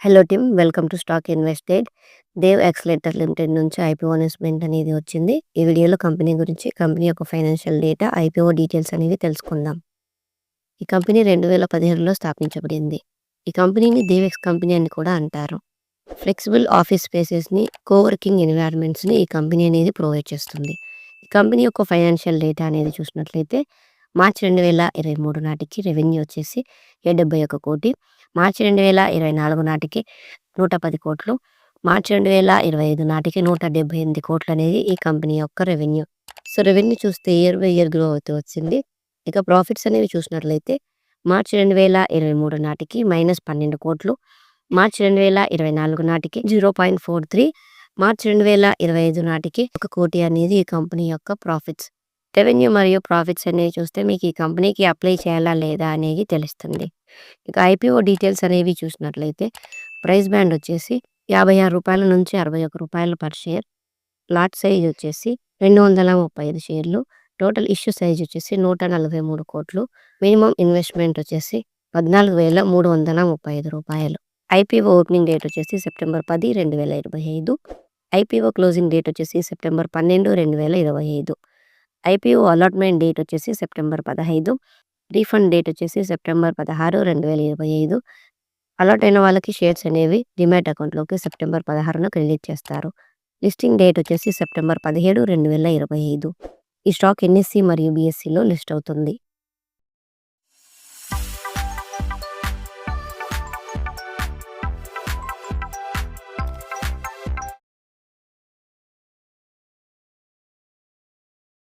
Hello team, welcome to stock invested. Dev accelerator limited నుంచి IPO announcement అనేది వచ్చింది. ఈ వీడియోలో కంపెనీ గురించి, కంపెనీ యొక్క ఫైనాన్షియల్ డేటా, ఐపీఓ డీటెయిల్స్ అనేవి తెలుసుకుందాం. ఈ కంపెనీ 2017లో స్థాపించబడింది. ఈ కంపెనీని దేవెక్స్ కంపెనీ అని కూడా అంటారు. ఫ్లెక్సిబుల్ ఆఫీస్ స్పేసెస్ని, కోవర్కింగ్ ఎన్విరాన్మెంట్స్ని ఈ కంపెనీ అనేది ప్రొవైడ్ చేస్తుంది. ఈ కంపెనీ యొక్క ఫైనాన్షియల్ డేటా అనేది చూసినట్లయితే మార్చి 2023 నాటికి రెవెన్యూ వచ్చేసి 71 కోటి, మార్చి 2024 నాటికి 110 కోట్లు, మార్చి 2025 నాటికి 178 కోట్లు అనేది ఈ కంపెనీ యొక్క రెవెన్యూ. సో రెవెన్యూ చూస్తే ఇయర్ బై ఇయర్ గ్రో అవుతూ వచ్చింది. ఇక ప్రాఫిట్స్ అనేవి చూసినట్లయితే మార్చి 2023 నాటికి -12 కోట్లు, మార్చి 2024 నాటికి 0.43, మార్చి 2025 నాటికి 1 కోటి అనేది ఈ కంపెనీ యొక్క ప్రాఫిట్స్. రెవెన్యూ మరియు ప్రాఫిట్స్ అనేవి చూస్తే మీకు ఈ కంపెనీకి అప్లై చేయాలా లేదా అనేది తెలుస్తుంది. ఇక ఐపీఓ డీటెయిల్స్ అనేవి చూసినట్లయితే ప్రైస్ బ్యాండ్ వచ్చేసి రూ. 56 నుంచి రూ. 61 పర్ షేర్. లాట్ సైజ్ వచ్చేసి 235 షేర్లు. టోటల్ ఇష్యూ సైజ్ వచ్చేసి 143 కోట్లు. మినిమం ఇన్వెస్ట్మెంట్ వచ్చేసి 14,335 రూపాయలు. ఐపీఓ ఓపెనింగ్ డేట్ వచ్చేసి సెప్టెంబర్ 10, 2025. ఐపీఓ క్లోజింగ్ డేట్ వచ్చేసి సెప్టెంబర్ 12, 2025. ఐపీఓ అలాట్మెంట్ డేట్ వచ్చేసి సెప్టెంబర్ 15. రీఫండ్ డేట్ వచ్చేసి సెప్టెంబర్ 16, 2025. అలాట్ అయిన వాళ్ళకి షేర్స్ అనేవి డిమాట్ అకౌంట్లోకి సెప్టెంబర్ 16న క్రెడిట్ చేస్తారు. లిస్టింగ్ డేట్ వచ్చేసి సెప్టెంబర్ 17, 2025. ఈ స్టాక్ ఎన్ఎస్సి మరియు బిఎస్సిలో లిస్ట్ అవుతుంది.